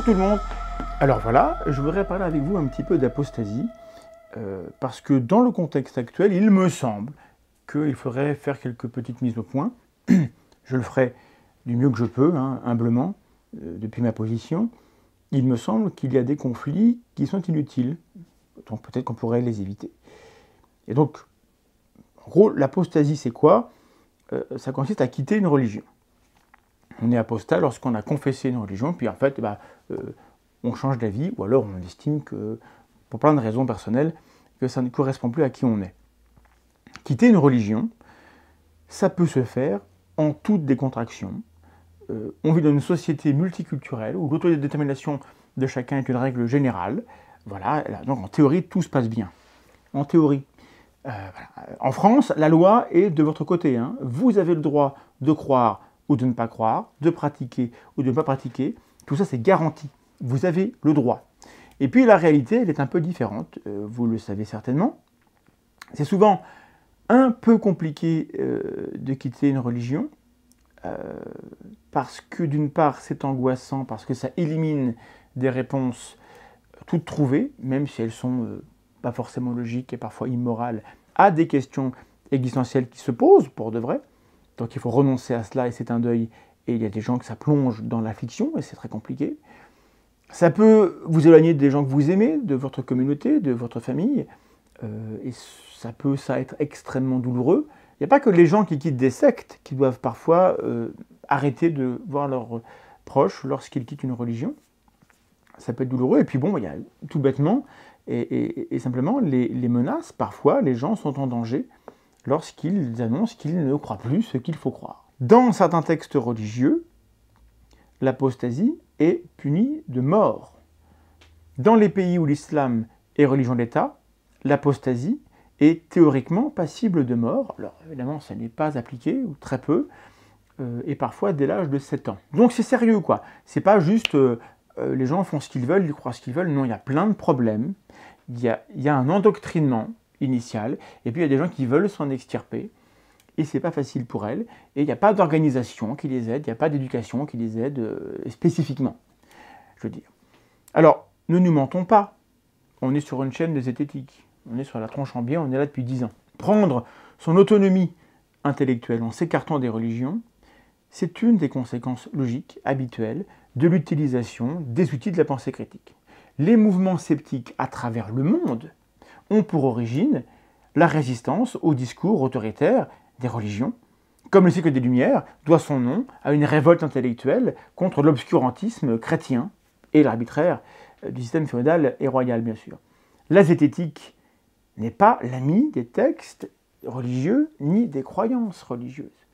Bonjour tout le monde. Alors voilà, je voudrais parler avec vous un petit peu d'apostasie, parce que dans le contexte actuel, il me semble qu'il faudrait faire quelques petites mises au point. Je le ferai du mieux que je peux, humblement, depuis ma position. Il me semble qu'il y a des conflits qui sont inutiles, donc peut-être qu'on pourrait les éviter. Et donc, en gros, l'apostasie c'est quoi? Ça consiste à quitter une religion. On est apostat lorsqu'on a confessé une religion, puis en fait, on change d'avis, ou alors on estime que, pour plein de raisons personnelles, que ça ne correspond plus à qui on est. Quitter une religion, ça peut se faire en toute décontraction. On vit dans une société multiculturelle, où l'autodétermination de chacun est une règle générale. Voilà, donc en théorie, tout se passe bien. En théorie. Voilà. En France, la loi est de votre côté. Vous avez le droit de croire ou de ne pas croire, de pratiquer ou de ne pas pratiquer. Tout ça, c'est garanti. Vous avez le droit. Et puis la réalité, elle est un peu différente. Vous le savez certainement. C'est souvent un peu compliqué de quitter une religion, parce que d'une part, c'est angoissant, parce que ça élimine des réponses toutes trouvées, même si elles sont pas forcément logiques et parfois immorales, à des questions existentielles qui se posent pour de vrai. Donc il faut renoncer à cela et c'est un deuil. Et il y a des gens que ça plonge dans l'affliction et c'est très compliqué. Ça peut vous éloigner des gens que vous aimez, de votre communauté, de votre famille. Et ça peut être extrêmement douloureux. Il n'y a pas que les gens qui quittent des sectes qui doivent parfois arrêter de voir leurs proches lorsqu'ils quittent une religion. Ça peut être douloureux. Et puis bon, il y a tout bêtement et simplement les menaces. Parfois, les gens sont en danger lorsqu'ils annoncent qu'ils ne croient plus ce qu'il faut croire. Dans certains textes religieux, l'apostasie est punie de mort. Dans les pays où l'islam est religion d'État, l'apostasie est théoriquement passible de mort. Alors évidemment, ça n'est pas appliqué, ou très peu, et parfois dès l'âge de 7 ans. Donc c'est sérieux, quoi. C'est pas juste les gens font ce qu'ils veulent, ils croient ce qu'ils veulent. Non, il y a plein de problèmes. Il y a un endoctrinement initial, et puis il y a des gens qui veulent s'en extirper, et c'est pas facile pour elles, et il n'y a pas d'organisation qui les aide, il n'y a pas d'éducation qui les aide spécifiquement, je veux dire. Alors, ne nous mentons pas, on est sur une chaîne de zététique, on est sur la tronche en biais, on est là depuis 10 ans. Prendre son autonomie intellectuelle en s'écartant des religions, c'est une des conséquences logiques, habituelles, de l'utilisation des outils de la pensée critique. Les mouvements sceptiques à travers le monde ont pour origine la résistance au discours autoritaire des religions, comme le siècle des Lumières doit son nom à une révolte intellectuelle contre l'obscurantisme chrétien et l'arbitraire du système féodal et royal, bien sûr. La zététique n'est pas l'amie des textes religieux ni des croyances religieuses.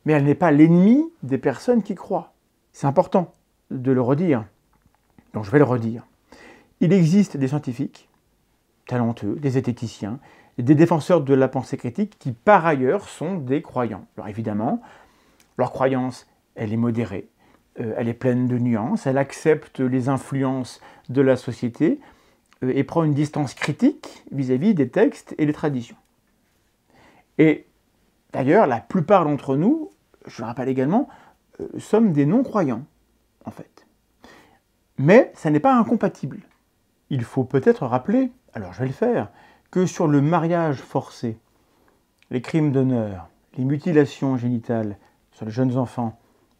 Mais elle n'est pas l'ennemi des personnes qui croient. C'est important de le redire. Donc je vais le redire. Il existe des scientifiques talentueux, des zététiciens, des défenseurs de la pensée critique qui, par ailleurs, sont des croyants. Alors évidemment, leur croyance, elle est modérée, elle est pleine de nuances, elle accepte les influences de la société et prend une distance critique vis-à-vis des textes et des traditions. Et d'ailleurs, la plupart d'entre nous, je le rappelle également, sommes des non-croyants, en fait. Mais ça n'est pas incompatible. Il faut peut-être rappeler, alors je vais le faire, que sur le mariage forcé, les crimes d'honneur, les mutilations génitales sur les jeunes enfants,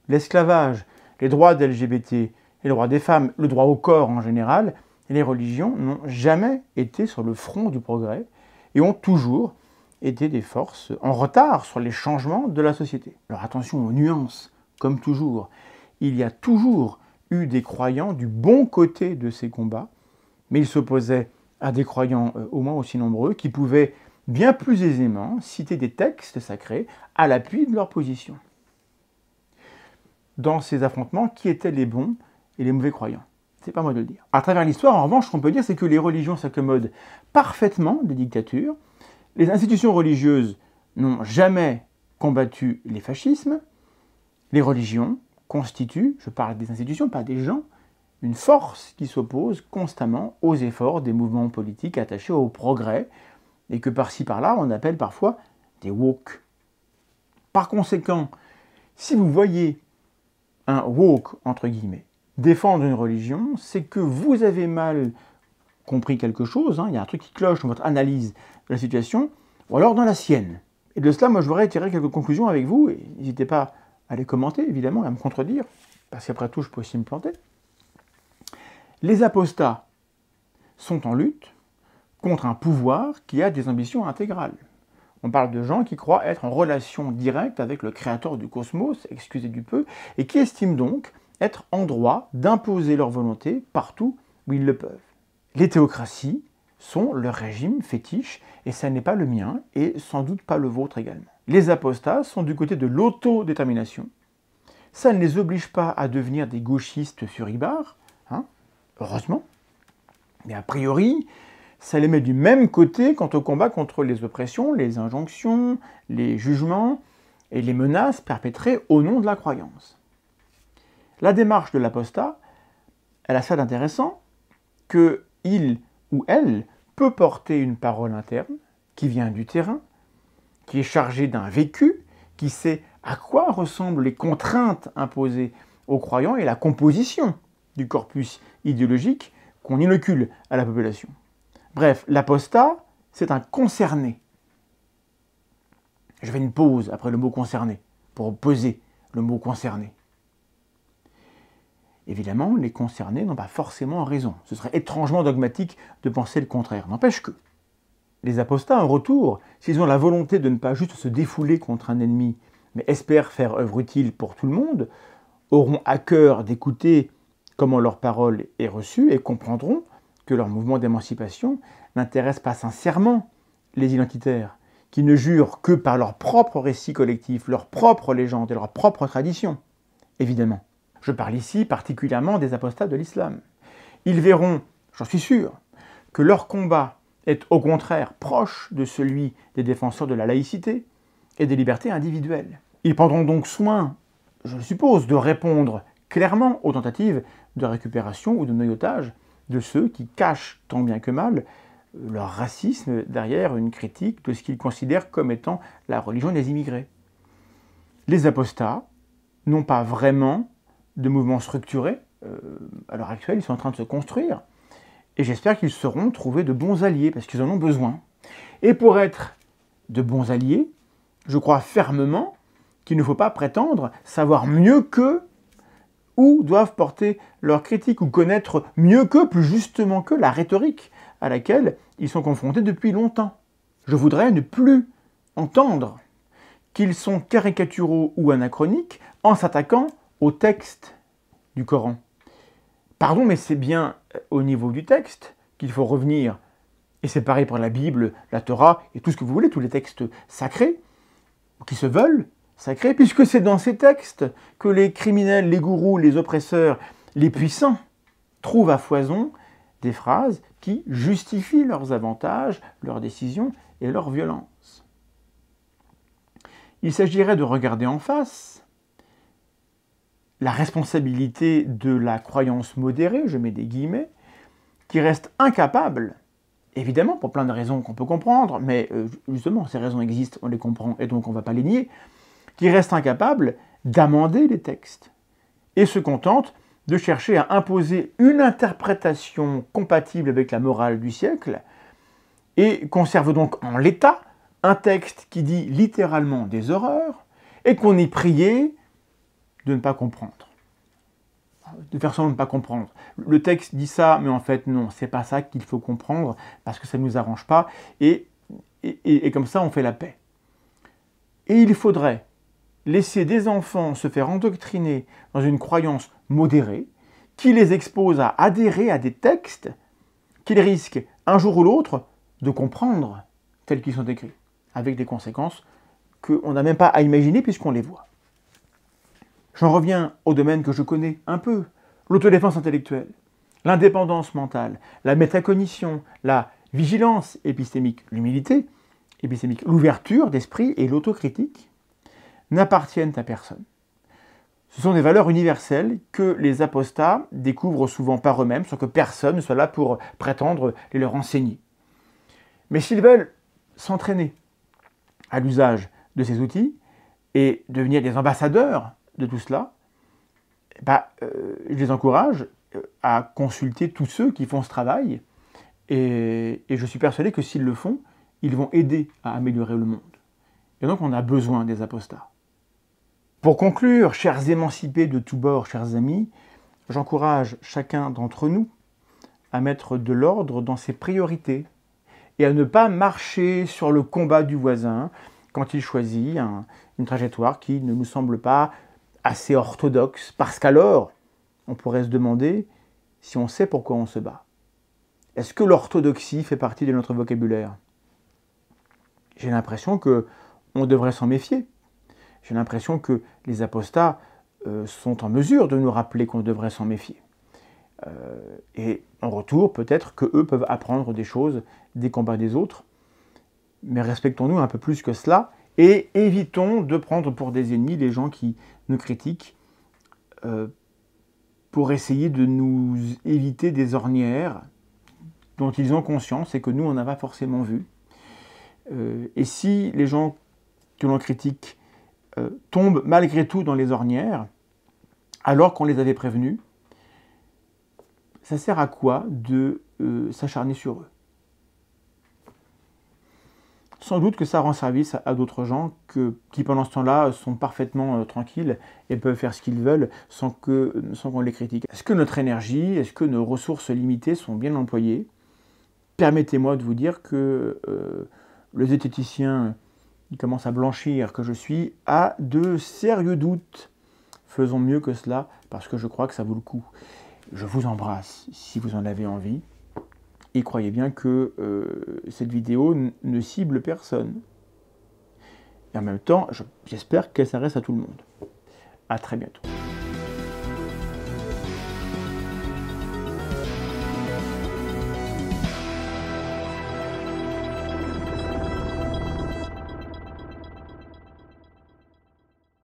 l'esclavage, les droits des LGBT, les droits des femmes, le droit au corps en général, les religions n'ont jamais été sur le front du progrès et ont toujours été des forces en retard sur les changements de la société. Alors attention aux nuances, comme toujours. Il y a toujours eu des croyants du bon côté de ces combats, mais ils s'opposaient à des croyants au moins aussi nombreux qui pouvaient bien plus aisément citer des textes sacrés à l'appui de leur position. Dans ces affrontements, qui étaient les bons et les mauvais croyants? C'est pas moi de le dire. À travers l'histoire, en revanche, ce qu'on peut dire, c'est que les religions s'accommodent parfaitement des dictatures. Les institutions religieuses n'ont jamais combattu les fascismes. Les religions constituent, je parle des institutions, pas des gens, une force qui s'oppose constamment aux efforts des mouvements politiques attachés au progrès et que par-ci par-là on appelle parfois des woke. Par conséquent, si vous voyez un woke, entre guillemets, défendre une religion, c'est que vous avez mal compris quelque chose, il y a un truc qui cloche dans votre analyse de la situation, ou alors dans la sienne. Et de cela, moi, je voudrais tirer quelques conclusions avec vous, et n'hésitez pas à les commenter, évidemment, et à me contredire, parce qu'après tout, je peux aussi me planter. Les apostats sont en lutte contre un pouvoir qui a des ambitions intégrales. On parle de gens qui croient être en relation directe avec le créateur du cosmos, excusez du peu, et qui estiment donc être en droit d'imposer leur volonté partout où ils le peuvent. Les théocraties sont le régime fétiche, et ça n'est pas le mien, et sans doute pas le vôtre également. Les apostats sont du côté de l'autodétermination. Ça ne les oblige pas à devenir des gauchistes furibards, heureusement, mais a priori, ça les met du même côté quant au combat contre les oppressions, les injonctions, les jugements et les menaces perpétrées au nom de la croyance. La démarche de l'apostat, elle a ça d'intéressant qu'il ou elle peut porter une parole interne qui vient du terrain, qui est chargée d'un vécu, qui sait à quoi ressemblent les contraintes imposées aux croyants et la composition du corpus idéologique qu'on inocule à la population. Bref, l'apostat, c'est un concerné. Je fais une pause après le mot concerné, pour peser le mot concerné. Évidemment, les concernés n'ont pas forcément raison. Ce serait étrangement dogmatique de penser le contraire. N'empêche que les apostats, en retour, s'ils ont la volonté de ne pas juste se défouler contre un ennemi, mais espèrent faire œuvre utile pour tout le monde, auront à cœur d'écouter comment leur parole est reçue et comprendront que leur mouvement d'émancipation n'intéresse pas sincèrement les identitaires, qui ne jurent que par leur propre récit collectif, leur propre légende et leur propre tradition. Évidemment. Je parle ici particulièrement des apostats de l'islam. Ils verront, j'en suis sûr, que leur combat est au contraire proche de celui des défenseurs de la laïcité et des libertés individuelles. Ils prendront donc soin, je suppose, de répondre clairement aux tentatives de récupération ou de noyautage de ceux qui cachent tant bien que mal leur racisme derrière une critique de ce qu'ils considèrent comme étant la religion des immigrés. Les apostats n'ont pas vraiment de mouvement structuré. À l'heure actuelle, ils sont en train de se construire. Et j'espère qu'ils sauront trouver de bons alliés, parce qu'ils en ont besoin. Et pour être de bons alliés, je crois fermement qu'il ne faut pas prétendre savoir mieux qu'eux où doivent porter leurs critiques, ou connaître mieux qu'eux, plus justement qu'eux, la rhétorique à laquelle ils sont confrontés depuis longtemps. Je voudrais ne plus entendre qu'ils sont caricaturaux ou anachroniques en s'attaquant au texte du Coran. Pardon, mais c'est bien au niveau du texte qu'il faut revenir. Et c'est pareil pour la Bible, la Torah et tout ce que vous voulez, tous les textes sacrés, qui se veulent sacrés, puisque c'est dans ces textes que les criminels, les gourous, les oppresseurs, les puissants trouvent à foison des phrases qui justifient leurs avantages, leurs décisions et leur violence. Il s'agirait de regarder en face la responsabilité de la croyance modérée, je mets des guillemets, qui reste incapable, évidemment pour plein de raisons qu'on peut comprendre, mais justement ces raisons existent, on les comprend et donc on ne va pas les nier, qui reste incapable d'amender les textes et se contente de chercher à imposer une interprétation compatible avec la morale du siècle et conserve donc en l'état un texte qui dit littéralement des horreurs et qu'on est prié de ne pas comprendre, de faire semblant de ne pas comprendre. Le texte dit ça, mais en fait non, c'est pas ça qu'il faut comprendre parce que ça ne nous arrange pas et comme ça on fait la paix. Et il faudrait laisser des enfants se faire endoctriner dans une croyance modérée qui les expose à adhérer à des textes qu'ils risquent un jour ou l'autre de comprendre tels qu'ils sont écrits, avec des conséquences qu'on n'a même pas à imaginer puisqu'on les voit. J'en reviens au domaine que je connais un peu, l'autodéfense intellectuelle, l'indépendance mentale, la métacognition, la vigilance épistémique, l'humilité épistémique, l'ouverture d'esprit et l'autocritique n'appartiennent à personne. Ce sont des valeurs universelles que les apostats découvrent souvent par eux-mêmes, sans que personne ne soit là pour prétendre les leur enseigner. Mais s'ils veulent s'entraîner à l'usage de ces outils et devenir des ambassadeurs de tout cela, je les encourage à consulter tous ceux qui font ce travail. Et je suis persuadé que s'ils le font, ils vont aider à améliorer le monde. Et donc on a besoin des apostats. Pour conclure, chers émancipés de tous bords, chers amis, j'encourage chacun d'entre nous à mettre de l'ordre dans ses priorités et à ne pas marcher sur le combat du voisin quand il choisit une trajectoire qui ne nous semble pas assez orthodoxe, parce qu'alors, on pourrait se demander si on sait pourquoi on se bat. Est-ce que l'orthodoxie fait partie de notre vocabulaire? J'ai l'impression qu'on devrait s'en méfier. J'ai l'impression que les apostats sont en mesure de nous rappeler qu'on devrait s'en méfier. Et en retour, peut-être qu'eux peuvent apprendre des choses des combats des autres. Mais respectons-nous un peu plus que cela et évitons de prendre pour des ennemis les gens qui nous critiquent pour essayer de nous éviter des ornières dont ils ont conscience et que nous, on n'a pas forcément vu. Et si les gens que l'on critique tombent malgré tout dans les ornières, alors qu'on les avait prévenus, ça sert à quoi de s'acharner sur eux? Sans doute que ça rend service à d'autres gens qui, pendant ce temps-là, sont parfaitement tranquilles et peuvent faire ce qu'ils veulent sans qu'on les critique. Est-ce que notre énergie, est-ce que nos ressources limitées sont bien employées? Permettez-moi de vous dire que le zététicien qui commence à blanchir que je suis a de sérieux doutes. Faisons mieux que cela parce que je crois que ça vaut le coup. Je vous embrasse si vous en avez envie. Et croyez bien que cette vidéo ne cible personne. Et en même temps, j'espère qu'elle s'adresse à tout le monde. À très bientôt.